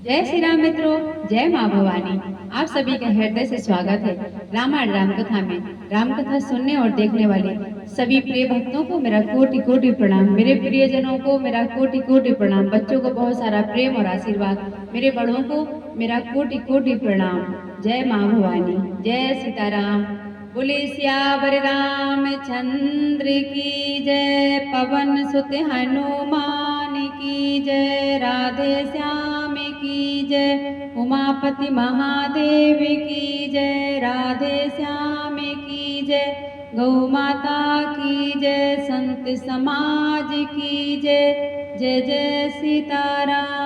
जय श्री राम मित्रों, जय माँ भवानी। आप सभी का हृदय से स्वागत है रामायण रामकथा में। रामकथा सुनने और देखने वाले सभी प्रिय भक्तों को मेरा कोटि कोटि प्रणाम। मेरे प्रियजनों को मेरा कोटि कोटि प्रणाम। बच्चों को बहुत सारा प्रेम और आशीर्वाद। मेरे बड़ों को मेरा कोटि कोटि प्रणाम। जय माँ भवानी, जय सीताराम। बोले सियावर रामचंद्र की जय, पवन सुत हनुमान की जय, राधे श्याम की जय, उमापति महादेव की जय, राधे श्याम की जय, गौ माता की जय, संत समाज की जय, जय जय सीताराम।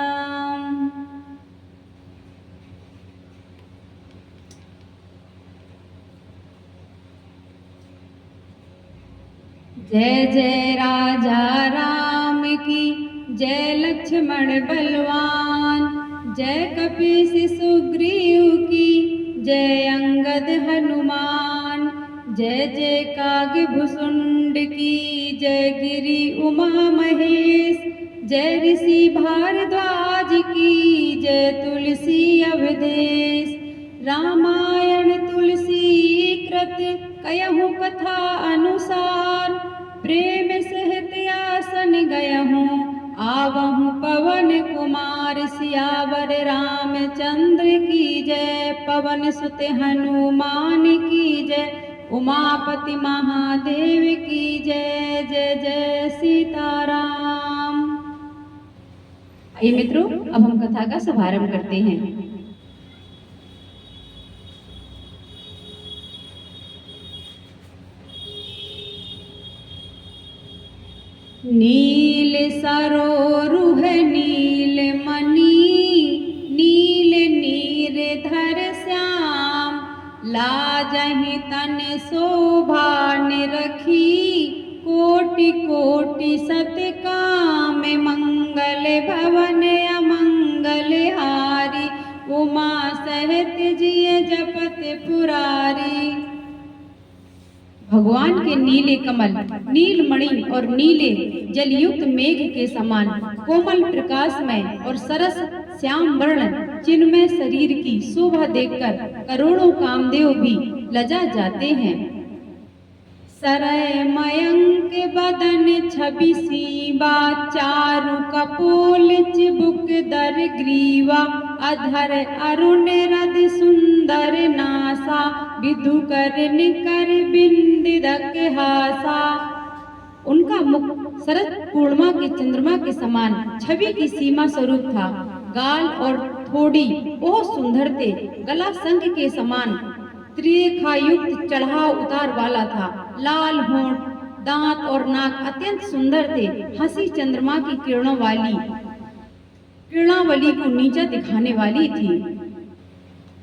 जय जय राजा राम की जय, लक्ष्मण बलवान, जय कपीस सुग्रीव की जय, अंगद हनुमान, जय जय कागभुसुंड की जय, गिरि उमा महेश, जय ऋषि भारद्वाज की जय, तुलसी अवधेश, रामायण तुलसी कृत कयहु कथा अनुसार, प्रेम सहित आसन गयहूँ आवहूँ पवन कुमार, सियावर रामचंद्र की जय, पवन सुत हनुमान की जय, उमापति महादेव की जय, जय जय सीताराम। आइए मित्रों, अब हम कथा का शुभारंभ करते हैं। नील सरोरुह नील मणि, नील नीरधर श्याम, लाजहि तन शोभा निरखी, कोटि कोटि सत्काम, मंगल भवन अमंगल हारी, उमा सहित जिय जपत पुरारी। भगवान के नीले कमल, नीलमणि और नीले जलयुक्त मेघ के समान कोमल प्रकाशमय और सरस श्याम वर्ण चिन्मय शरीर की शोभा देखकर करोड़ों कामदेव भी लजा जाते हैं। सरय मयंक बदन छवि सीबा, चारु कपोल चिबुक दर ग्रीवा, अधर अरुण रद सुंदर नासा, विधु कर निकर बिंदिदक हासा। उनका मुख शरद पूर्णिमा के चंद्रमा के समान छवि की सीमा स्वरूप था। गाल और थोड़ी बहुत सुंदर थे। गला शंख के समान त्रिरेखायुक्त चढ़ाव उतार वाला था। लाल होंठ, दांत और नाक अत्यंत सुंदर थे। हंसी चंद्रमा की किरणावली को नीचा दिखाने वाली थी।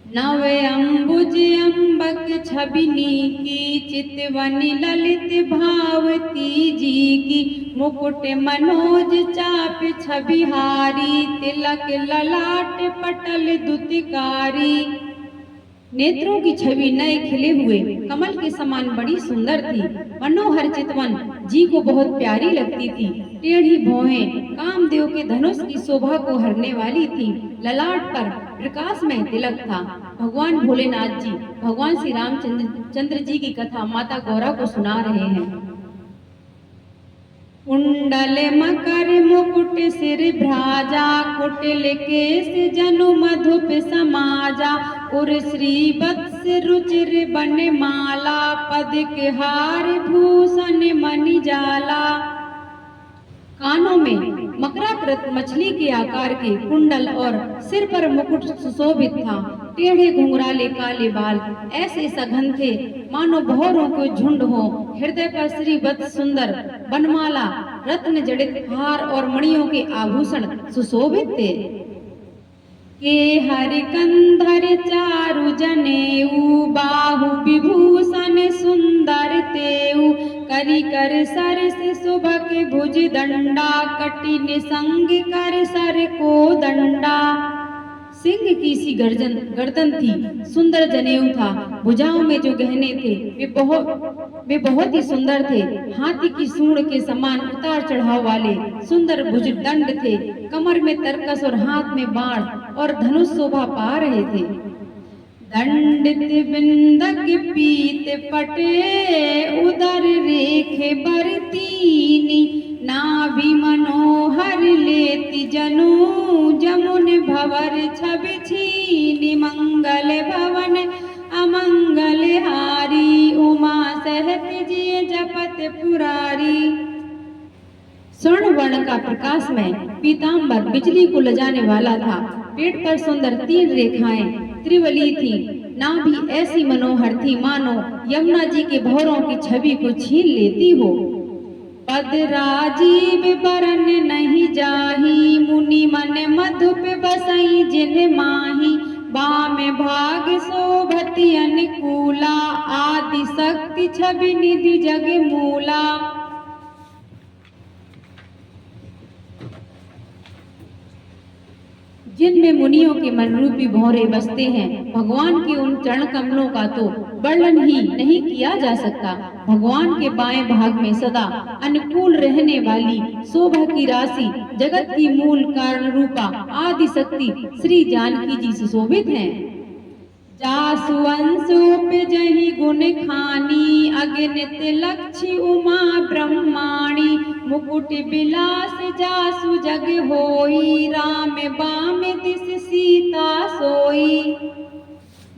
नव अंबुज अम्बक छबिनी की, चितवनी ललित भावती जी की, मुकुट मनोज चाप छबिहारी, तिलक ललाट पटल दुतिकारी। नेत्रों की छवि नए खिले हुए कमल के समान बड़ी सुंदर थी। मनोहर चितवन जी को बहुत प्यारी लगती थी। टेढ़ी भौहें कामदेव के धनुष की शोभा को हरने वाली थी। ललाट पर प्रकाश में तिलक था। भगवान भोलेनाथ जी भगवान श्री रामचंद्र जी की कथा माता गौरा को सुना रहे हैं। कुंडल मकर मुकुट सिर भ्राजा, कुटिल केस जनु मधुप समाजा, उर श्री वत्स रुचिर बन माला, पदिक हार भूषण मणि जाला। कानों में मकराकृत मछली के आकार के कुंडल और सिर पर मुकुट सुशोभित था। टेढ़े घुंघराले काले बाल ऐसे सघन थे मानो भौरों को झुंड हो। हृदय पर श्री वत्स सुंदर बनमाला, रत्न जड़ित हार और मणियों के आभूषण सुशोभित थे। के हरि कंधर चारु जनेऊ, बाहु विभूषण सुंदर तेऊ, करी कर सर से सुबक भुज दंडा, कटी निसंग कर सर को दंडा। सिंह की सी गर्दन थी, सुंदर जनेऊ था, भुजाओं में जो गहने थे वे बहुत ही सुंदर थे। हाथी की सूंड के समान उतार चढ़ाव वाले सुंदर भुजदंड थे। कमर में तरकस और हाथ में बाण और धनुष शोभा पा रहे थे। दंडित बिंदक पीत पटे उदर रेखे बरतीनी, नाभि मनोहर लेति जनु जमुन भवर छब छीनी। मंगल भवन अमंगल हारी, उमा सहत जिय जपत पुरारी। स्वर्ण वर्ण का प्रकाश में पीताम्बर बिजली को लजाने वाला था। पेट पर सुंदर 3 रेखाएं त्रिवली थी। नाभि ऐसी मनोहर थी मानो यमुना जी के भौरों की छवि को छीन लेती हो। पद राजीव बरन नहीं जाही, मुनि मन मधुप बसई जिन माही। बाम भाग शोभति अनुकूला, आदि शक्ति छवि निधि जग मूला। जिनमें मुनियों के मन रूपी भौरे बसते हैं, भगवान के उन चरण कमलों का तो वर्णन ही नहीं किया जा सकता। भगवान के बाएं भाग में सदा अनुकूल रहने वाली शोभा की राशि, जगत की मूल कारण रूपा आदि शक्ति श्री जानकी जी सुशोभित हैं। जासु अंश उपजहि गुण खानी, अगणित लक्ष्य उमा ब्रह्माणी। मुकुट बिलास जासु जग होई, राम बाम दिस सीता सोई।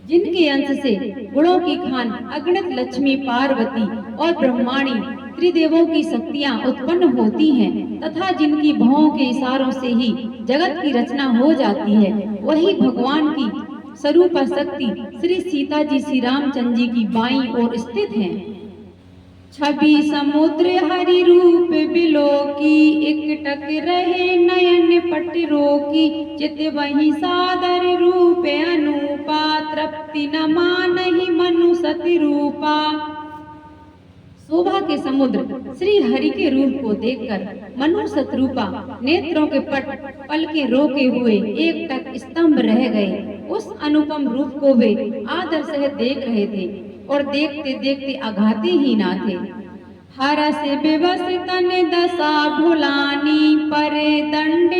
जिनके अंश से गुणों की खान अगणित लक्ष्मी पार्वती और ब्रह्माणी त्रिदेवों की शक्तियां उत्पन्न होती हैं, तथा जिनकी भौं के इशारों से ही जगत की रचना हो जाती है, वही भगवान की स्वरूप शक्ति श्री सीता जी श्री रामचंद्र जी की बाईं ओर स्थित हैं। छवि समुद्र हरि रूप बिलोकी, एकटक रहे नयन पट रोकी। चित वही सादर रूप अनूपा, तृप्ति न मानहि मनु सति रूपा। शोभा के समुद्र श्री हरि के रूप को देखकर मनु सतरूपा नेत्रों के पट पलके रोके हुए एक टक स्तंभ रह गए। उस अनुपम रूप को वे आदर सहित देख रहे थे और देखते देखते अघाते ही ना थे। हरस विवश तन दशा भुलानी, परे दंड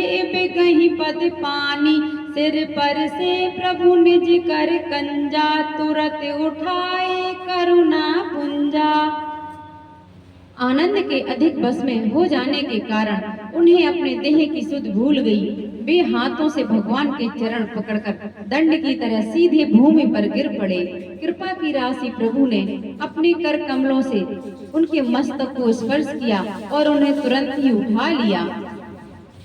गही पद पानी। सिर पर से प्रभु निज कर कंजा, तुरत उठाए करुणा पुंजा। आनंद के अधिक बस में हो जाने के कारण उन्हें अपने देह की सुध भूल गई। वे हाथों से भगवान के चरण पकड़कर दंड की तरह सीधे भूमि पर गिर पड़े। कृपा की राशि प्रभु ने अपने कर कमलों से उनके मस्तक को स्पर्श किया और उन्हें तुरंत ही उठा लिया।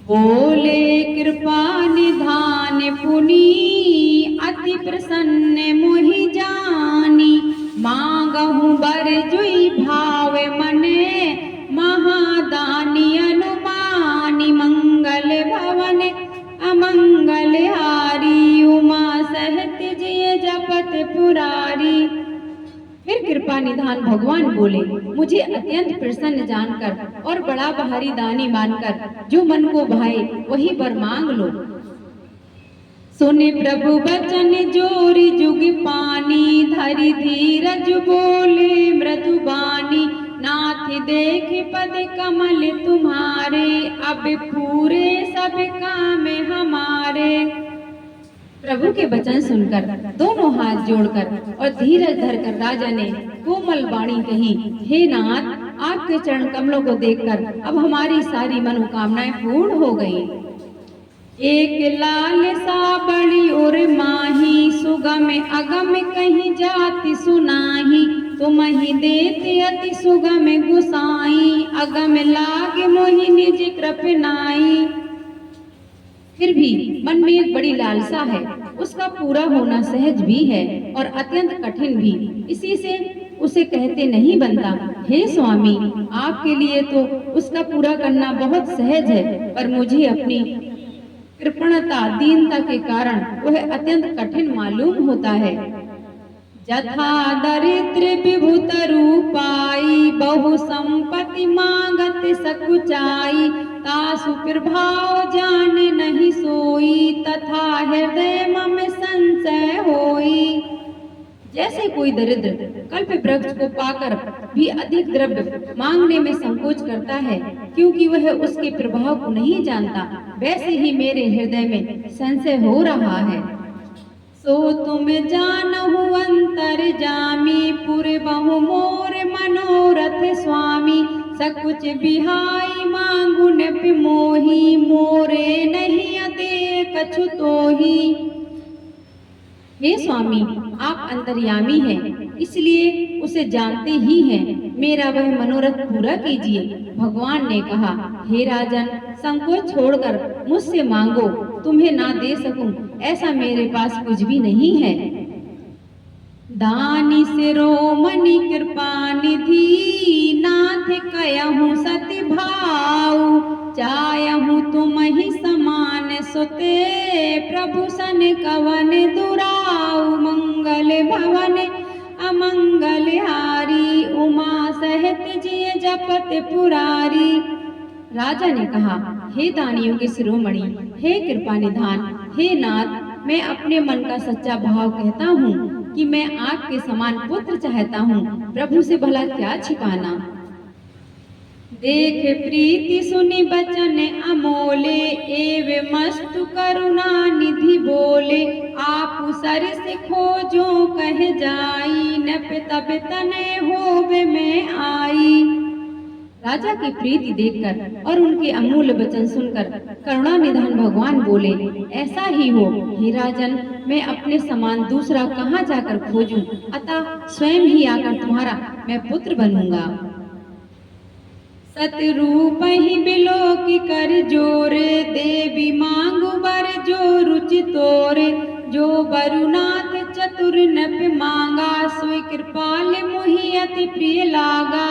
बोले कृपा निधान पुनी, अति प्रसन्न मोहि जानी। मांगहु बर जुई भाव मने, महादानी अनुमानी। मंगल भवन अमंगल हारी, उमा सहत जिय जपत पुरारी। फिर कृपा निधान भगवान बोले, मुझे अत्यंत प्रसन्न जानकर और बड़ा भारी दानी मानकर जो मन को भाए वही वर मांग लो। सुने प्रभु बचन जोरी जुग पानी, धरि धीरज बोले मृदुबानी। नाथ देख पद कमल तुम्हारे, अब पूरे सब काम हमारे। प्रभु के वचन सुनकर दोनों हाथ जोड़कर और धीरज धरकर राजा ने कोमल वाणी कही, हे नाथ, आपके चरण कमलों को देखकर अब हमारी सारी मनोकामनाएं पूर्ण हो गई। एक लाल सा बड़ी और माही, सुगम अगम कहीं जाति सुनाही। तुम ही देते अति सुगम गुसाई, अगम लाग मोहि निज कृपनाई। फिर भी मन में एक बड़ी लालसा है, उसका पूरा होना सहज भी है और अत्यंत कठिन भी, इसी से उसे कहते नहीं बनता। हे स्वामी, आपके लिए तो उसका पूरा करना बहुत सहज है, पर मुझे अपनी कृपणता दीनता के कारण वह अत्यंत कठिन मालूम होता है। जथा दरिद्र विभूत रूपाई, बहु संपत्ति मांगत सकुचाई। तासु प्रभाव जान नहीं सोई, तथा हृदय मम संशय होई। जैसे कोई दरिद्र कल्प वृक्ष को पाकर भी अधिक द्रव्य मांगने में संकोच करता है, क्योंकि वह उसके प्रभाव को नहीं जानता, वैसे ही मेरे हृदय में संशय हो रहा है। सो तुम जानहु अंतर जामी, पुर बहु मोर मनोरथ स्वामी, सकुच बिहाई मांगु नप मोही, मोरे नहीं अते कछु तोही। हे स्वामी, आप अंतर्यामी हैं, इसलिए उसे जानते ही हैं, मेरा वह मनोरथ पूरा कीजिए। भगवान ने कहा, हे राजन, संकोच छोड़कर मुझसे मांगो, तुम्हें ना दे सकूं ऐसा मेरे पास कुछ भी नहीं है। दानी शिरोमणि कृपा निधि, नाथ कहूँ सति भाऊ, चाहूँ तुम ही समान सुते, प्रभु सन कवन दुराऊ, मंगल भवन अमंगल हारी, उमा सहित जिय जपत पुरारी। राजा ने कहा, हे दानियों के शिरोमणि, हे कृपा निधान, हे नाथ, मैं अपने मन का सच्चा भाव कहता हूँ कि मैं आपके समान पुत्र चाहता हूँ, प्रभु से भला क्या छिपाना। देख प्रीति सुनि बचन अमोले, एव मस्तु करुणा निधि बोले, आप सर से खोजो कह जाई, नप तब तने होवे में आई। राजा की प्रीति देखकर और उनके अमूल्य वचन सुनकर करुणा निधान भगवान बोले, ऐसा ही हो हे राजन, मैं अपने समान दूसरा कहाँ जाकर खोजूं, अतः स्वयं ही आकर तुम्हारा मैं पुत्र बनूंगा। सतरूप ही बिलोक कर जोरे, देवी मांगु वर जो रुचि तोरे, जो बरुनाथ चतुर नप मांगा, सोई कृपाल मोहि अति प्रिय लागा।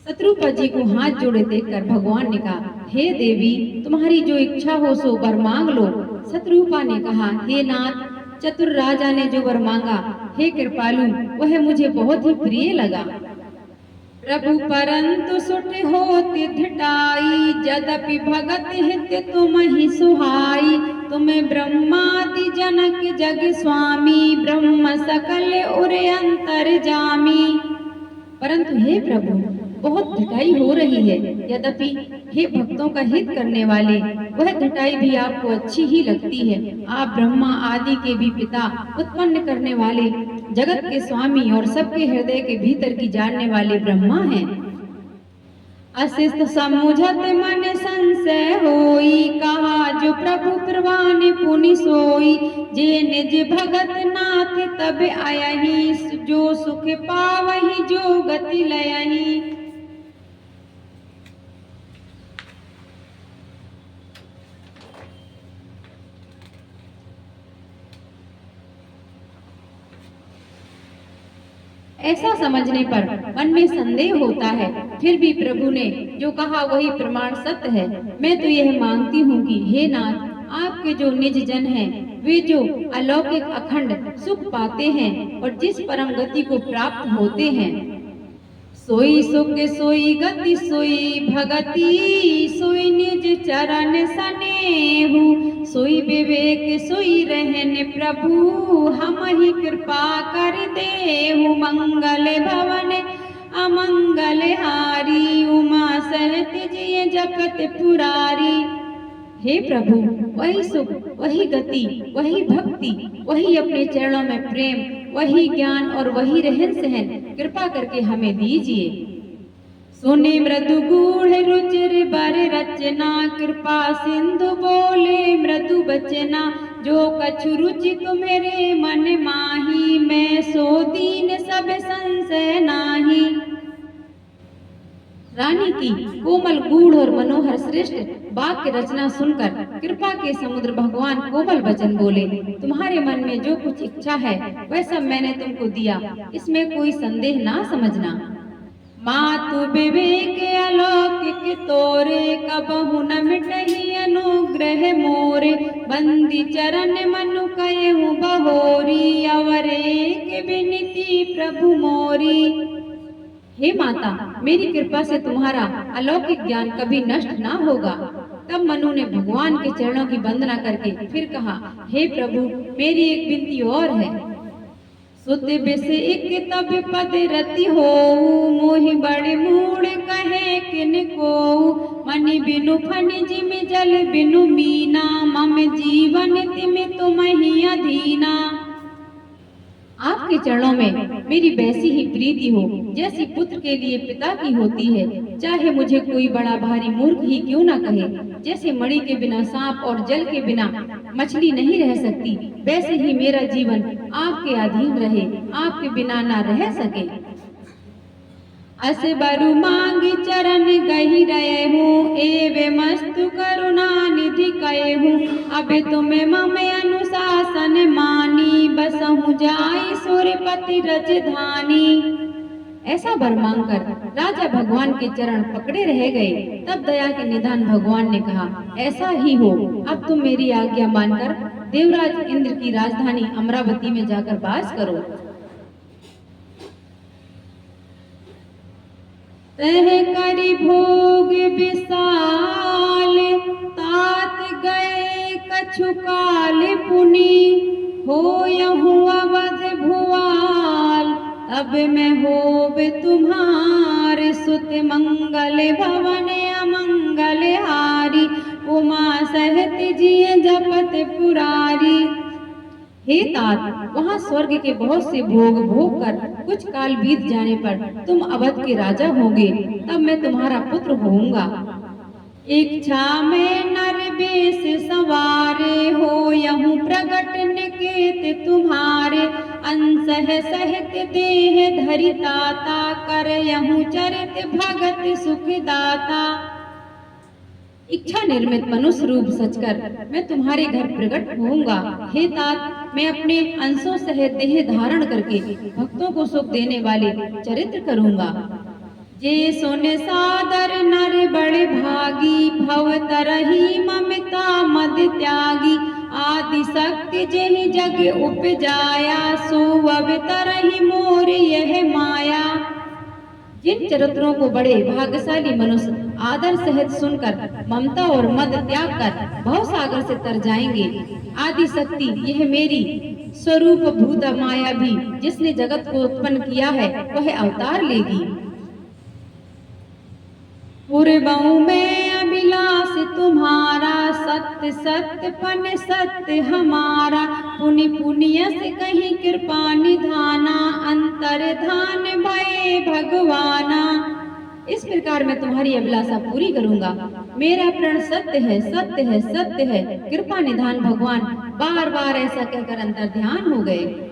शत्रुपा जी को हाथ जोड़े देखकर भगवान ने कहा, हे देवी, तुम्हारी जो इच्छा हो सो वर मांग लो। शत्रुपा ने कहा, हे नाथ, चतुर राजा ने जो वर मांगा, हे कृपालु, वह मुझे बहुत ही प्रिय लगा। प्रभु परंतु सुट होति धिटाई, जदपि भगत हित तुम ही सुहाई, तुम्हें ब्रह्मादि जनक जग स्वामी, ब्रह्म सकल उरे अंतर जामी। परंतु हे प्रभु, बहुत धिटाई हो रही है, यद्यपि हे भक्तों का हित करने वाले, वह धिटाई भी आपको अच्छी ही लगती है। आप ब्रह्मा आदि के भी पिता, उत्पन्न करने वाले, जगत के स्वामी और सबके हृदय के भीतर की जानने वाले ब्रह्मा हैं। अशिष्ट समुझत मन संशय होई, कहा जो प्रभु प्रवान पुनि सोई, जे निज भगत नाथ तब आयहि, जो सुख पावहि जो गति लयहि। ऐसा समझने पर मन में संदेह होता है, फिर भी प्रभु ने जो कहा वही प्रमाण सत्य है। मैं तो यह मांगती हूँ कि हे नाथ, आपके जो निज जन हैं, वे जो अलौकिक अखंड सुख पाते हैं और जिस परम गति को प्राप्त होते हैं, सोई सुख सोई गति सोई भगति, सोई निज चरण सनेहु, सोई विवेक सोई रहन प्रभु, हम ही कृपा कर देहु, मंगल भवन अमंगल हारी, उमा सहित जिय जपत पुरारी। हे प्रभु, वही सुख, वही गति, वही भक्ति, वही अपने चरणों में प्रेम, वही ज्ञान और वही रहन सहन कृपा करके हमें दीजिए। सुने मृदु गूढ़ रुचिर बर रचना, कृपा सिंधु बोले मृदु बचना, जो कछु रुचि तुम्हारे मन माही, मैं सो दीन सब संशय नाही। रानी की कोमल गूढ़ और मनोहर श्रेष्ठ वाक्य रचना सुनकर कृपा के समुद्र भगवान कोमल वचन बोले, तुम्हारे मन में जो कुछ इच्छा है वह सब मैंने तुमको दिया, इसमें कोई संदेह ना समझना। मातु विवेक अलौकिक तोरे, कबहु न मिटहि अनुग्रह मोरे, बंदी चरण मनु कहु बहोरी, अवरे के विनती प्रभु मोरी। हे माता, मेरी कृपा से तुम्हारा अलौकिक ज्ञान कभी नष्ट ना होगा। तब मनु ने भगवान के चरणों की वंदना करके फिर कहा, हे प्रभु, मेरी एक विनती और है। सुत बिस इक तब पद रति हो, मोहि बड़े मूड कहे किन को। मनि बिनु फन जिम जल बिनु मीना, मम जीवन तिम तुम ही अधीना। आपके चरणों में मेरी वैसी ही प्रीति हो जैसी पुत्र के लिए पिता की होती है। चाहे मुझे कोई बड़ा भारी मूर्ख ही क्यों ना कहे। जैसे मणि के बिना सांप और जल के बिना मछली नहीं रह सकती, वैसे ही मेरा जीवन आपके अधीन रहे, आपके बिना ना रह सके। अस बरु मांगी चरण गही रहे हूँ, एवे मस्तु करुणा निधि कहे हूँ। अब तुम्हें मम अनुशासन मानी, बसहु जाई सुरपति रजधानी। ऐसा वर मांगकर राजा भगवान के चरण पकड़े रह गए। तब दया के निधान भगवान ने कहा, ऐसा ही हो, अब तुम मेरी आज्ञा मानकर देवराज इंद्र की राजधानी अमरावती में जाकर वास करो। तह करि भोग विशाल, तात गए कछु काल पुनि। होयहु अवध भुआल, तब मैं होब तुम्हार सुत। मंगल भवन अमंगल हारी, उमा सहित जिय जपत पुरारी। हे तात, वहाँ स्वर्ग के बहुत से भोग भोग कर कुछ काल बीत जाने पर तुम अवध के राजा होंगे, तब मैं तुम्हारा पुत्र होऊंगा। इच्छा में नर बेस सवारे, हो यहूँ प्रगट निकेत तुम्हारे। अंसह सहित देह धरि ताता, कर यहूँ चरित भगत सुखदाता। इच्छा निर्मित मनुष्य रूप सचकर मैं तुम्हारे घर प्रकट होऊंगा। हे तात, मैं अपने अंशों सहित देह धारण करके भक्तों को सुख देने वाले चरित्र करूंगा। जे सोने सादर नर बड़े भागी, भव तरही ममता मद त्यागी। आदि शक्ति जेहि जग उपजाया, सो अब तरही मोर यह माया। जिन चरित्रों को बड़े भाग्यशाली मनुष्य आदर सहित सुनकर ममता और मद त्याग कर भव सागर से तर जाएंगे। आदि शक्ति यह मेरी स्वरूप भूत माया भी जिसने जगत को उत्पन्न किया है वह अवतार लेगी। पूर्वों में अभिलाष तुम्हारा, सत्य सत्य पन सत्य हमारा। पुनि पुण्य से कहीं कृपा निधाना, अंतर धान भय भगवाना। इस प्रकार मैं तुम्हारी अभिलाषा पूरी करूंगा। मेरा प्रण सत्य है, सत्य है, सत्य है। कृपा निधान भगवान बार बार ऐसा कहकर अंतर ध्यान हो गए।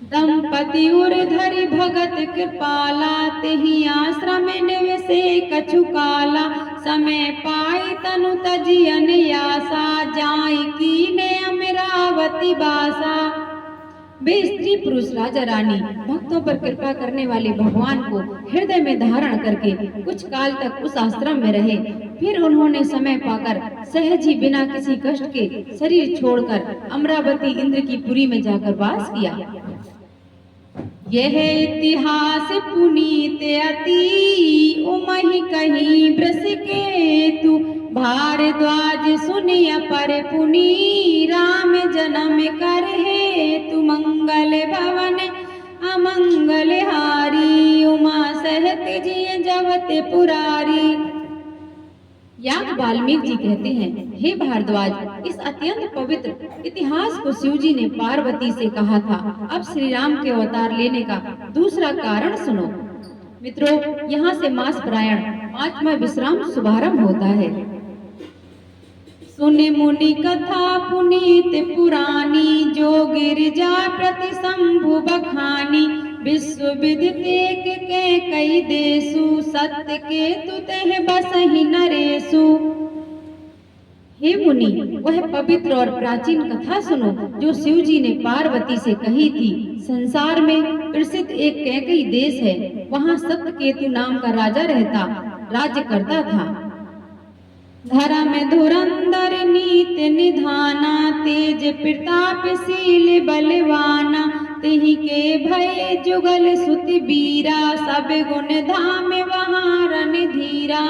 दंपति उर धरि भगत कृपाला, तेहि आश्रम निवसे कछु काला। समय पाई तनु तजि अनयासा, जाई कीने अमरावती बासा। वे स्त्री पुरुष राजा रानी भक्तों पर कृपा करने वाले भगवान को हृदय में धारण करके कुछ काल तक उस आश्रम में रहे। फिर उन्होंने समय पाकर सहज ही बिना किसी कष्ट के शरीर छोड़कर अमरावती इंद्र की पुरी में जाकर वास किया। यह इतिहास पुनीत अति, उमहि कहीं ब्रस केतु। भारद्वाज सुनिय पर पुनि, राम जन्म कर हेतु। मंगल भवन अमंगल हारी, उमा सहित जिय जवत पुरारी। याग वाल्मीकि जी कहते हैं, हे भारद्वाज, इस अत्यंत पवित्र इतिहास को शिव जी ने पार्वती से कहा था। अब श्री राम के अवतार लेने का दूसरा कारण सुनो। मित्रों, यहाँ से मास परायण 5वां विश्राम शुभारंभ होता है। सुनि मुनि कथा पुनीत पुरानी, जो गिरिजा प्रति शंभु बखानी। विश्व विदित एक के कई देसु, सत्य के तुतः बसहि नरेसु। हे मुनि, वह पवित्र और प्राचीन कथा सुनो जो शिव जी ने पार्वती से कही थी। संसार में प्रसिद्ध एक कैकई देश है, वहाँ सत्यकेतु नाम का राजा रहता राज्य करता था। धर्म धुरंधर नीत निधाना, तेज प्रतापशील बलवाना। तिहि के भय जुगल सुत बीरा, सब गुण धाम वहाँ रणधीरा।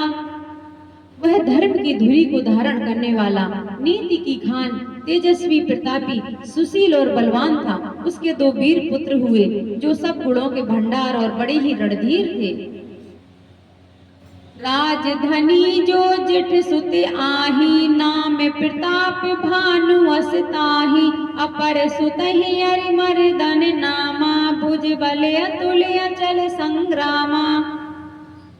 वह धर्म की धुरी को धारण करने वाला, नीति की खान, तेजस्वी, प्रतापी, सुशील और बलवान था। उसके 2 वीर पुत्र हुए जो सब गुणों के भंडार और बड़े ही रणधीर थे। राजधनी जो जेठ सुत आही, नाम प्रताप भानु अस ताही। अपर सुत ही अरि मर्दन नामा, भुज बल अतुल्य अचल संग्रामा।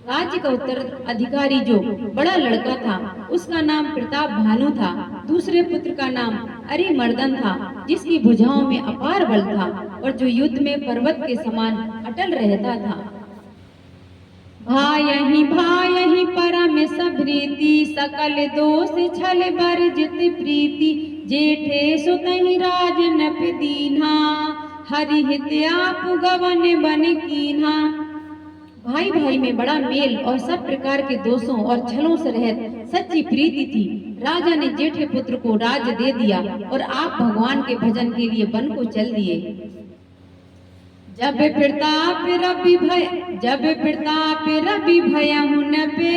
राज्य का उत्तर अधिकारी जो बड़ा लड़का था, उसका नाम प्रताप भानु था। दूसरे पुत्र का नाम अरिमर्दन था, जिसकी भुजाओं में अपार बल था और जो युद्ध में पर्वत के समान अटल रहता था। भायहि परम सबरीति, सकल दोष छल बरजित प्रीति। जेठे सुतहि राजनप दीन्हा, हरि हित आप गवन बन कीन्हा। भाई भाई में बड़ा मेल और सब प्रकार के दोषों और छलों से रहित सच्ची प्रीति थी। राजा ने जेठे पुत्र को राज दे दिया और आप भगवान के भजन के लिए वन को चल दिए। जब प्रताप रवि भयहु न पे,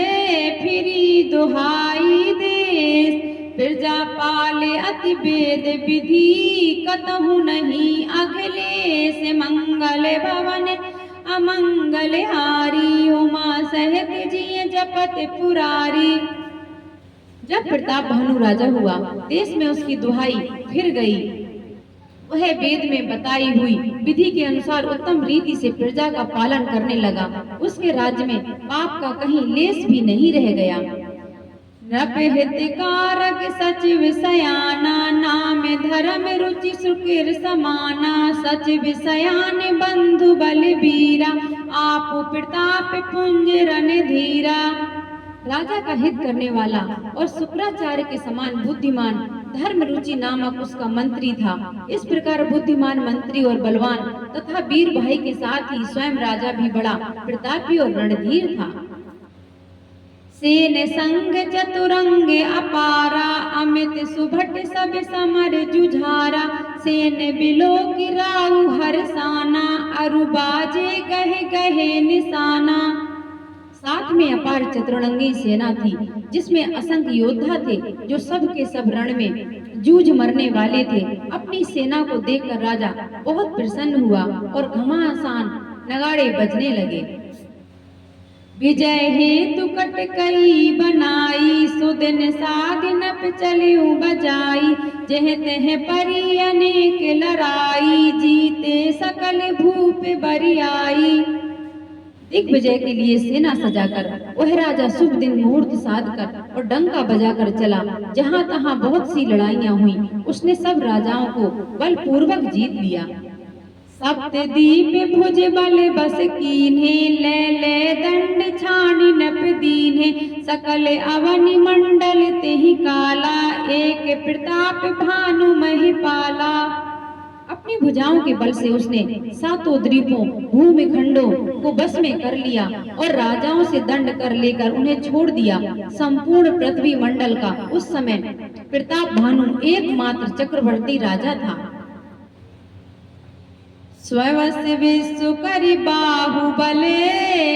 फिरी दुहाई देश। प्रजा पाले अति वेद विधि, कतहु नहीं अखिलेश। मंगल भवन अमंगल हारी, उमा सहित जिय जपत पुरारी। जब प्रताप भानु राजा हुआ, देश में उसकी दुहाई फिर गई। वह वेद में बताई हुई विधि के अनुसार उत्तम रीति से प्रजा का पालन करने लगा। उसके राज्य में पाप का कहीं लेस भी नहीं रह गया। नृप हितकारक सचिव सयाना, नाम धर्म रुचि सुकिर समाना। सचिव सयान बंधु बलबीरा, आप प्रताप पुंज रणधीरा। राजा का हित करने वाला और शुक्राचार्य के समान बुद्धिमान धर्म रुचि नामक उसका मंत्री था। इस प्रकार बुद्धिमान मंत्री और बलवान तथा वीर भाई के साथ ही स्वयं राजा भी बड़ा प्रतापी और रणधीर था। सेन संग चतुरंग अपारा, अमित सुभट सब समर जुझारा। सेन बिलो की राहु हरसाना, अरु बाजे गहे गहे निशाना। साथ में अपार चतुरंगी सेना थी, जिसमें असंख्य योद्धा थे जो सब के सब रण में जूझ मरने वाले थे। अपनी सेना को देखकर राजा बहुत प्रसन्न हुआ और घमासान नगाड़े बजने लगे। विजय हेतु कटकई बनाई, सुदिन सादिन चलियु बजाई। जह तह परी अनेक लड़ाई, जीते सकल भूप बरियाई। दिग्विजय के लिए सेना सजाकर वह राजा शुभ दिन मुहूर्त साध कर और डंका बजाकर चला। जहाँ तहाँ बहुत सी लड़ाइयाँ हुई। उसने सब राजाओं को बलपूर्वक जीत लिया। सप्तदीप भुज बल बस कीन्हे, ले दंड छानि नप दीन्हे। सकल अवनि मंडल तेहि काला, एक प्रताप भानु महिपाला। अपनी भुजाओं के बल से उसने 7 द्वीपों भूमि खंडों को बस में कर लिया और राजाओं से दंड कर लेकर उन्हें छोड़ दिया। संपूर्ण पृथ्वी मंडल का उस समय प्रताप भानु एकमात्र चक्रवर्ती राजा था। स्वस्य विश्व करि बाहुबले,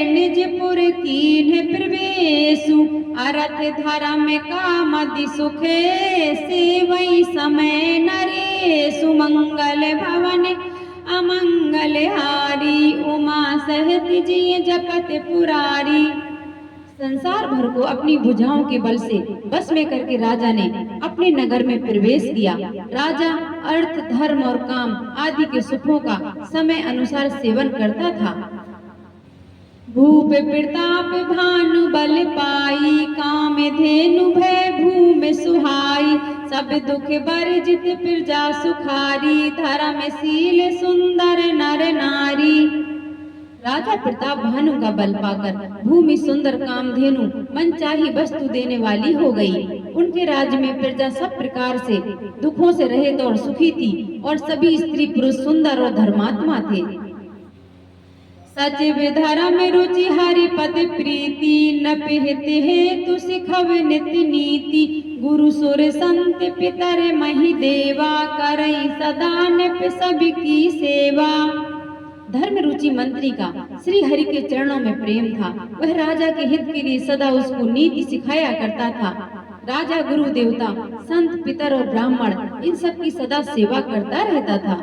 निजपुर कीन्हे प्रवेशु। अरथ धर्म कामदि सुखे, सेवई समय नरेशु। मंगल भवन अमंगल हारी, उमा सहित जिय जपत पुरारी। संसार भर को अपनी भुजाओं के बल से बस में करके राजा ने अपने नगर में प्रवेश किया। राजा अर्थ, धर्म और काम आदि के सुखों का समय अनुसार सेवन करता था। भूप प्रताप भानु बल पाई, काम धेनु भय भूमि सुहाई। सब दुख बरजित प्रजा सुखारी, धर्मशील सुंदर नर नारी। राजा प्रताप भानु का बल पाकर भूमि सुंदर, कामधेनु मनचाही वस्तु देने वाली हो गई। उनके राज्य में प्रजा सब प्रकार से दुखों से रहित और सुखी थी और सभी स्त्री पुरुष सुंदर और धर्मात्मा थे। सचिव धर्म रुचि हरिपद प्रीति, नपहित हेतु सिखव नित नीति। गुरु सुर संत पितर महि देवा, करई सदा नप सबकी सेवा। धर्म रुचि मंत्री का श्री हरि के चरणों में प्रेम था। वह राजा के हित के लिए सदा उसको नीति सिखाया करता था। राजा गुरु देवता संत पितर और ब्राह्मण इन सब की सदा सेवा करता रहता था।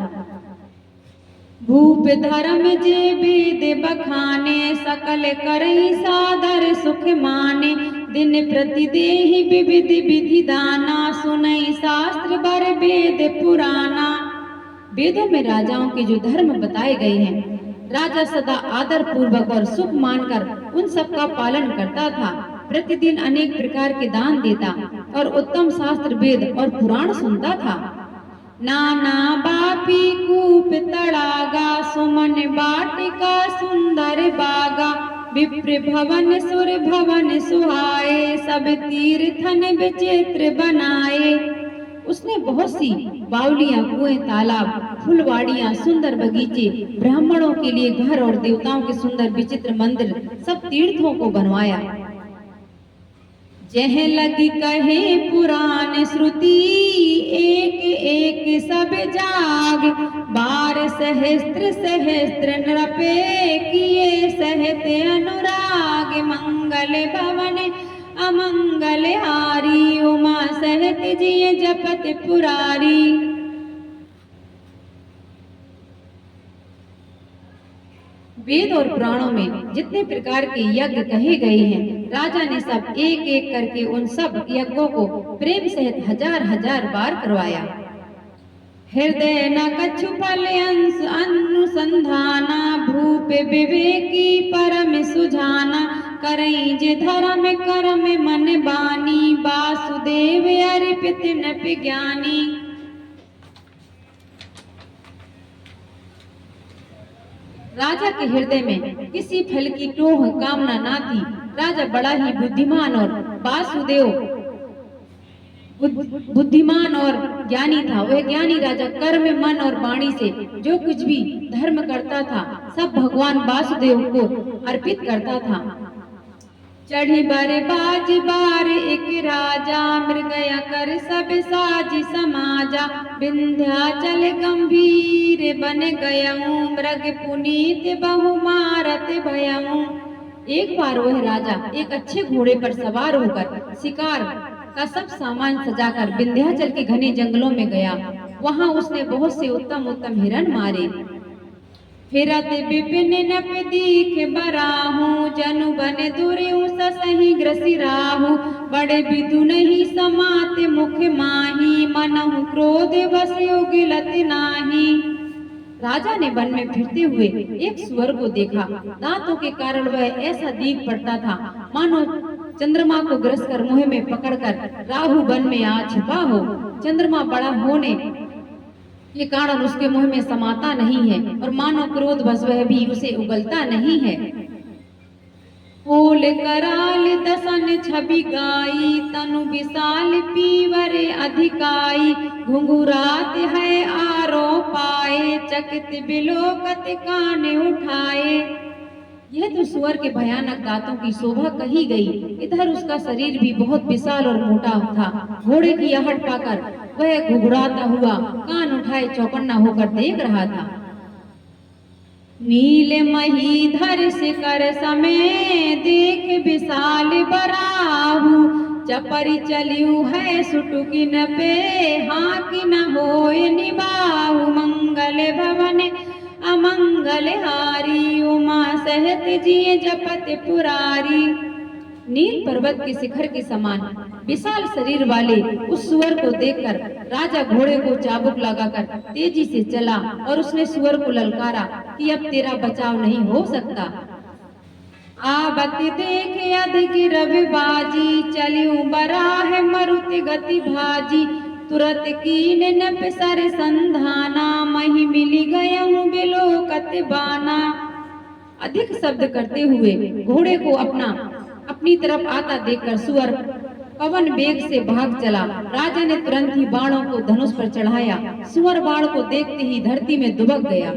भूप धर्म जे वेद बखाने सकल करई सादर सुख माने दिन प्रति देहि विविध विधि दाना सुनई शास्त्र बर वेद पुराना। वेदों में राजाओं के जो धर्म बताए गए हैं, राजा सदा आदर पूर्वक और सुख मानकर उन सब का पालन करता था। प्रतिदिन अनेक प्रकार के दान देता और उत्तम शास्त्र वेद और पुराण सुनता था। नाना बापी कूप तड़ागा सुमन बाटिका सुंदर बागा विप्र भवन सुर भवन सुहाए सब तीर्थन विचित्र बनाए। उसने बहुत सी बावलियां, कुएं, तालाब, फुलवाड़ियां, सुंदर बगीचे, ब्राह्मणों के लिए घर और देवताओं के सुंदर विचित्र मंदिर, सब तीर्थों को बनवाया। जह लगी कहे पुराण श्रुति एक एक सब जाग बार सहस्त्र सहस्त्र नृपे किए सहत अनुराग मंगल भवन अमंगल हारी उमा सहत जिय जपत पुरारी। वेद और पुराणों में जितने प्रकार के यज्ञ कहे गए हैं, राजा ने सब एक एक करके उन सब यज्ञों को प्रेम सहित हजार हजार बार करवाया। हृदय न कछु फल अनुसंधाना भूप विवेकी परम सुझाना करई जे धर्म कर्म मन बानी वासुदेव अर्पित नप ज्ञानी। राजा के हृदय में किसी फल की टोह कामना ना थी। राजा बड़ा ही बुद्धिमान और वासुदेव बुद्धिमान और ज्ञानी था। वह ज्ञानी राजा कर्म मन और वाणी से जो कुछ भी धर्म करता था सब भगवान वासुदेव को अर्पित करता था। चढ़ी बर बाज बार एक राजा मृगया कर सब साज समाजा विंध्याचल गंभीर बन गयऊं मृग पुनीत बहु मारत भयऊं। एक बार वह राजा एक अच्छे घोड़े पर सवार होकर शिकार का सब सामान सजाकर विंध्याचल के घने जंगलों में गया। वहां उसने बहुत से उत्तम उत्तम हिरण मारे। फिरत विपिन नप दीख बराहू जनु बन दुर्यु सही ग्रसी राहू बड़े विदु नहीं समात मुख माही मनहु क्रोध बस उगिलत नाही। राजा ने वन में फिरते हुए एक सुअर को देखा। दांतों के कारण वह ऐसा दीख पड़ता था मानो चंद्रमा को ग्रस कर मुंह में पकड़कर राहु वन में आ छिपा हो। चंद्रमा बड़ा होने के कारण उसके मुंह में समाता नहीं है और मानो क्रोध बस वह भी उसे उगलता नहीं है। ओल कराल दसन छवि गाई तनु विशाल पीवर अधिकाई घुंघुरात है आरो पाए चकित बिलोकत कान उठाए। यह तो सुअर के भयानक दांतों की शोभा कही गई। इधर उसका शरीर भी बहुत विशाल और मोटा था। घोड़े की आहट पाकर वह घुघुराता हुआ कान उठाए चौकन्ना होकर देख रहा था। नील मही धर शिखर समय देख विशाल बराहू चपरी चलियु है सुटुकिन पे हाँ कि न होय निबाहु मंगल भवन अमंगल हारी उमा सहत जिय जपत पुरारी। नील पर्वत के शिखर के समान विशाल शरीर वाले उस सुअर को देखकर राजा घोड़े को चाबुक लगाकर तेजी से चला और उसने सुअर को ललकारा कि अब तेरा बचाव नहीं हो सकता। आवत देख अधिक रविबाजी चलियु बराह मरुति गति भाजी तुरत कीन नप सर संधाना मही मिली गयऊं बिलोकत बाना। अधिक शब्द करते हुए घोड़े को अपनी तरफ आता देखकर सुअर पवन वेग से भाग चला। राजा ने तुरंत ही बाणों को धनुष पर चढ़ाया। सुअर बाण को देखते ही धरती में दुबक गया।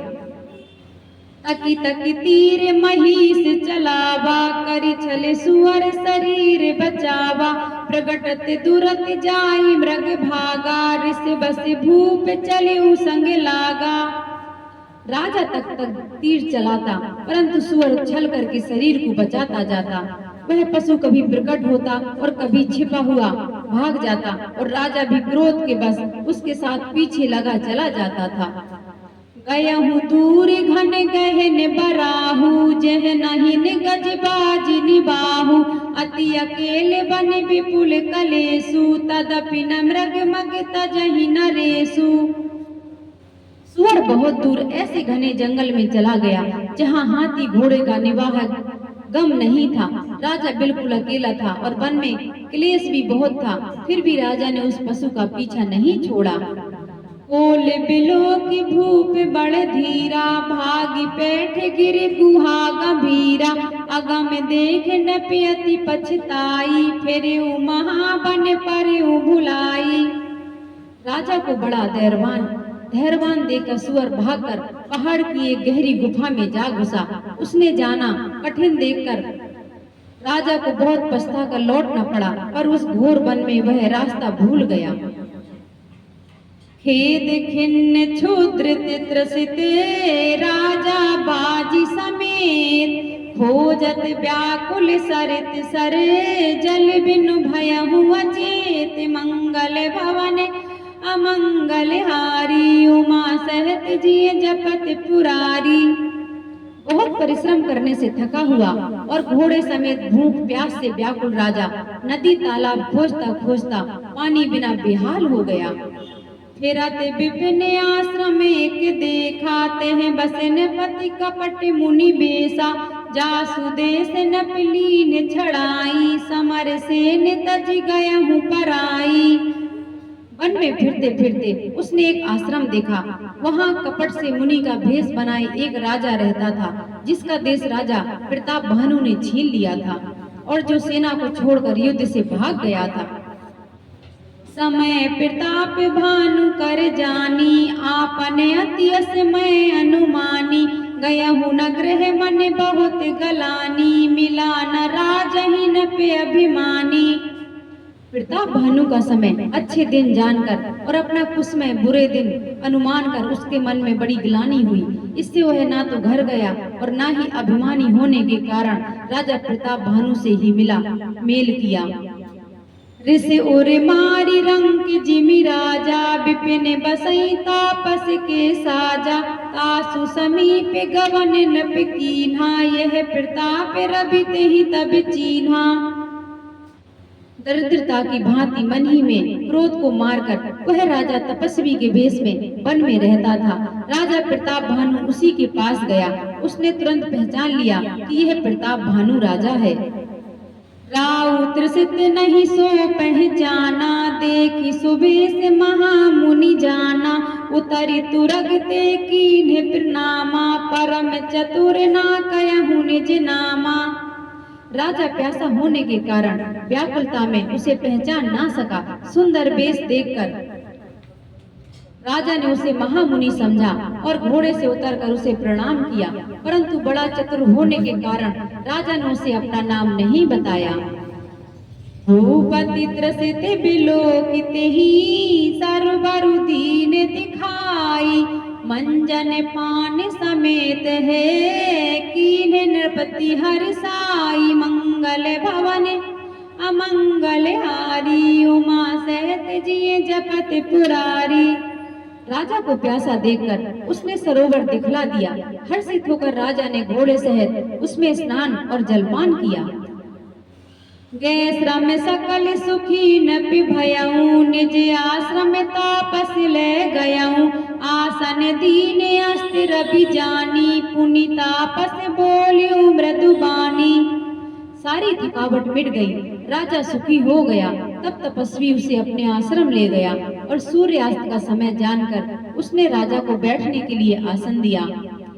तकी तकी तीर महिष चलावा करी छले सुअर शरीर बचावा प्रगटत दुरत जाई मृग भागा ऋष बस भूप चलिउ संग लागा। राजा तक तक तीर चलाता, परंतु सुअर छल करके शरीर को बचाता जाता। वह पशु कभी प्रकट होता और कभी छिपा हुआ भाग जाता और राजा भी क्रोध के बस उसके साथ पीछे लगा चला जाता था। गयहु दूर घन गहन बराहु, जह नहीं गजबाजी निबाहु, अति अकेले बन विपुल कलेसु, तदपि न मृग मग तजहि नरेसु। सुअर बहुत दूर ऐसे घने जंगल में चला गया जहाँ हाथी घोड़े का निवाह गम नहीं था। राजा बिल्कुल अकेला था और वन में क्लेश भी बहुत था, फिर भी राजा ने उस पशु का पीछा नहीं छोड़ा। ओल बिलो की भूप बड़ धीरा, भागी पैठ गिर गुहा गंभीरा, अगम देख न पियति पछताई, फिर महाबन पर भुलाई। राजा को बड़ा धैर्यवान देखकर सुअर भागकर पहाड़ की एक गहरी गुफा में जा घुसा। उसने जाना कठिन देखकर राजा को बहुत पछताकर लौटना पड़ा, पर उस घोर वन में वह रास्ता भूल गया। खेद खिन्न क्षुद्र त्रसिते, राजा बाजी समेत, खोजत व्याकुल सरित सरे, जल बिनु भयहु अचेत, मंगल भवन अमंगल हारी, उमा सहत जिय जपत पुरारी। बहुत परिश्रम करने से थका हुआ और घोड़े समेत भूख प्यास से व्याकुल राजा नदी तालाब खोजता खोजता पानी बिना बेहाल हो गया। फिरत विपिन आश्रम एक देखा, तेह बसन पति कपट मुनि बेसा, जासु देश नपलीन छड़ाई, समर सेन तज गयहु पराई। वन में फिरते फिरते उसने एक आश्रम देखा। वहाँ कपट से मुनि का भेष बनाए एक राजा रहता था, जिसका देश राजा प्रताप भानु ने छीन लिया था और जो सेना को छोड़कर युद्ध से भाग गया था। समय प्रताप भानु कर जानी, आपने अति असमय अनुमानी, गयहु न गृह मन बहुत गलानी, मिला न राजहि न पे अभिमानी। प्रताप भानु का समय अच्छे दिन जानकर और अपना कुसमय बुरे दिन अनुमान कर उसके मन में बड़ी ग्लानि हुई। इससे वह ना तो घर गया और ना ही अभिमानी होने के कारण राजा प्रताप भानु से ही मेल किया। ऋष और मारी रंग जिमि राजा, विपिन बसई तापस के साजा, तासु समीप गवन नप कीन्हा, यह प्रताप रबित ही तब चीन्हा। दरिद्रता की भांति मन ही में क्रोध को मारकर वह राजा तपस्वी के वेश में वन में रहता था। राजा प्रताप भानु उसी के पास गया। उसने तुरंत पहचान लिया कि यह प्रताप भानु राजा है। राउत त्रसित नहीं सो पहचाना, देखी सुबेश महामुनि जाना, उतरी तुरगते कीन्हे प्रणामा, परम चतुर ना कयहु निज नामा। राजा प्यासा होने के कारण व्याकुलता में उसे पहचान ना सका। सुंदर वेश देखकर राजा ने उसे महामुनि समझा और घोड़े से उतरकर उसे प्रणाम किया, परंतु बड़ा चतुर होने के कारण राजा ने उसे अपना नाम नहीं बताया। भूपति त्रसित बिलोकित ही, सर्वरु दीन दिखाई, मंजन पान समेत है, कीन्हे नृपति हर्षाई, मंगल भवन अमंगल हारी, उमा सहत जिय जपत पुरारी। राजा को प्यासा देखकर उसने सरोवर दिखला दिया। हर्षित होकर राजा ने घोड़े सहित उसमें स्नान और जलपान किया। गए श्रम सकल सुखी न भयऊ, निज आश्रम तापस ले गयऊ, आसन दीन अस्थिर जानी, पुनि तापस बोलियो मृदुबानी। सारी थकावट मिट गई, राजा सुखी हो गया। तब तपस्वी उसे अपने आश्रम ले गया और सूर्यास्त का समय जानकर उसने राजा को बैठने के लिए आसन दिया।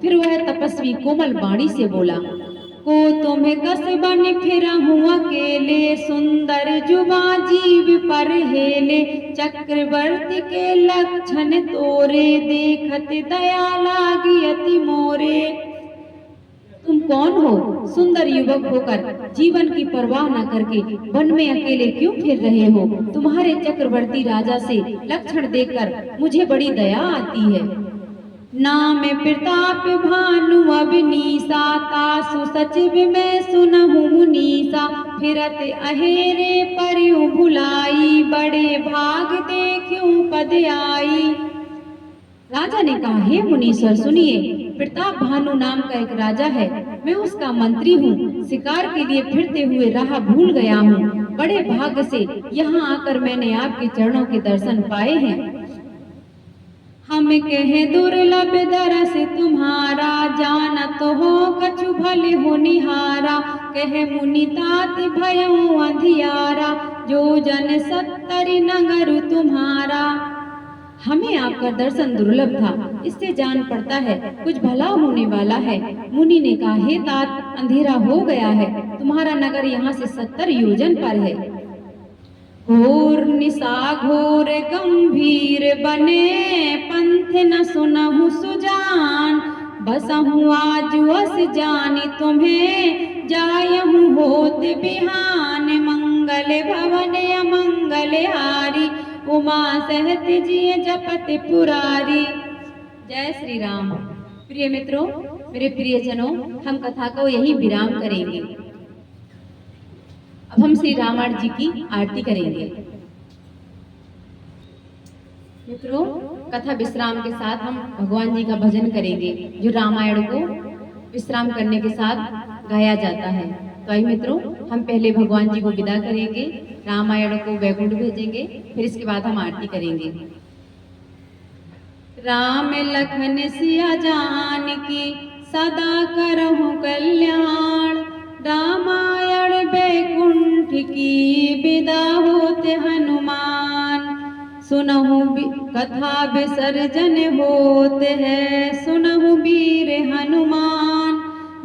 फिर वह तपस्वी कोमल वाणी से बोला, को तुम्हें कस बन फिरा हुआ अकेले, सुंदर जुबा जीव पर हेले, चक्रवर्ती के लक्षण तोरे, देखत दया लागी अति मोरे। तुम कौन हो? सुंदर युवक होकर जीवन की परवाह न करके वन में अकेले क्यों फिर रहे हो? तुम्हारे चक्रवर्ती राजा से लक्षण देखकर मुझे बड़ी दया आती है। नाम प्रताप भानु अबनीसा, तासु सचिव मैं सुनहु मुनीसा, फिरत अहेरे परियु भुलाई, बड़े भाग देखूं पद आई। राजा ने कहा, हे मुनीश्वर सुनिए, प्रताप भानु नाम का एक राजा है, मैं उसका मंत्री हूँ। शिकार के लिए फिरते हुए राह भूल गया हूँ। बड़े भाग्य से यहाँ आकर मैंने आपके चरणों के दर्शन पाए हैं। हम कहे दुर्लभ दरस तुम्हारा, जानत हो कछु भले हो निहारा। कहे मुनि तात भयउ अंधियारा, जो जन सत्तरि नगर तुम्हारा। हमें आपका दर्शन दुर्लभ था, इससे जान पड़ता है कुछ भला होने वाला है। मुनि ने कहा, हे तात, अंधेरा हो गया है, तुम्हारा नगर यहाँ से 70 योजन पर है। घोर निशा घोर गंभीर बने, पंथ न सुनहु सुजान। बसहु आज अस जानी तुम्हें, जायहु होत बिहान। मंगल भवन अमंगल हारी, उमा सहत जिय जपत पुरारी। जय श्री राम। प्रिय मित्रों, मेरे प्रियजनों, हम कथा को यही विराम करेंगे। अब हम श्री रामायण जी की आरती करेंगे। मित्रों, कथा विश्राम के साथ हम भगवान जी का भजन करेंगे, जो रामायण को विश्राम करने के साथ गाया जाता है। तो आइए मित्रों, हम पहले भगवान जी को विदा करेंगे, रामायण को वैकुंठ भेजेंगे, फिर इसके बाद हम आरती करेंगे। राम लखन सिया जानकी, सदा करहु कल्याण। रामायण वैकुंठ की, विदा होते हनुमान। सुनहु कथा विसर्जन होते है, सुनहु वीर हनुमान।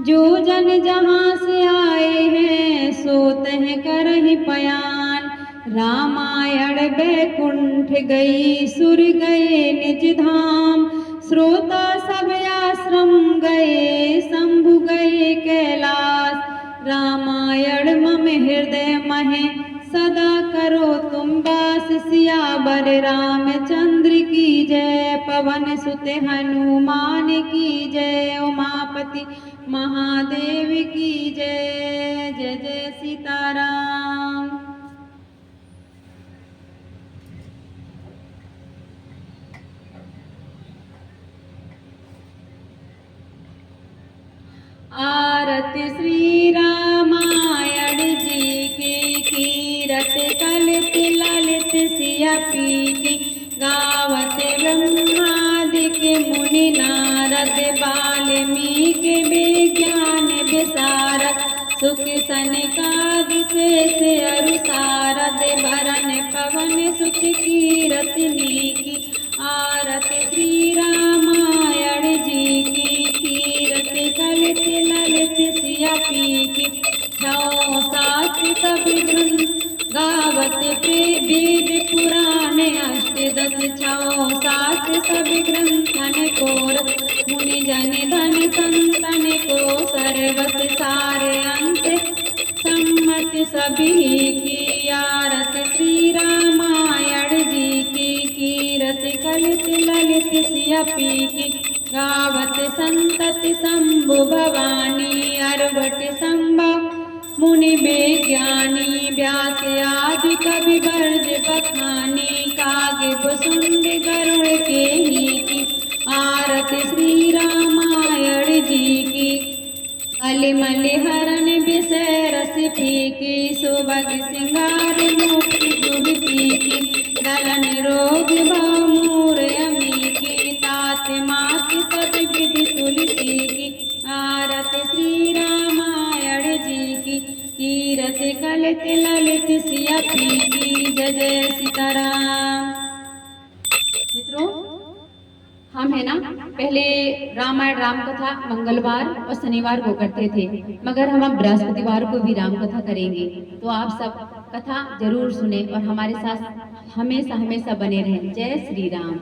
जो जन जहाँ से आए हैं, सोते हैं करहि पयान। रामायण वैकुंठ गई, सुर गए निज धाम। श्रोता सब आश्रम गए, शंभु गए कैलाश। रामायण मम हृदय महे, सदा करो तुम वास। सियावर रामचंद्र की जय, पवन सुत हनुमान की जय। उमापति महादेव की जय। जय जय सीताराम। आरती श्री रामायण जी की, कीरत कलित ललित सिया पी की। गावत ब्रह्मादिक मुनि नारद, वाल्मीकि विज्ञान विशारद। सुख सनकादि शेष अरु सारद, भरन पवन सुत कीरत नीकी। आरती श्री रामायण जी की, कीरत कलित ललित सिया पी की। छौ सात सब ग्रंथ गावत वेद पुराण अष्टदश। छौ सात सब ग्रंथन कोरत, मुनि जन धन संतन को। सर्वस सारे अंत सम्मत सभी की। आरती श्री रामायण जी की, कीरत कलित ललित सिया पी की। गावत संतति शंभु भवानी, अरवट संभव मुनि विज्ञानी। व्यास आदि कवि वर्ज बखानी, कागिब सुंद गरुड़ के ही की। आरती श्री रामायण जी की, अलिमल हरण विषय रस फीकी। सुभग सिंगार मुक्ति जुग पीकी। दलन रोग भमूर अमी की, तात मात सब विधि तुलसी की। आरती श्री रामायण जी की, कीरत कलित ललित सिया पी की। जय जय सीताराम। मित्रों, हम है ना पहले रामायण राम कथा मंगलवार और शनिवार को करते थे, मगर हम अब बृहस्पतिवार को भी राम कथा करेंगे। तो आप सब कथा जरूर सुने और हमारे साथ हमेशा हमेशा बने रहें। जय श्री राम।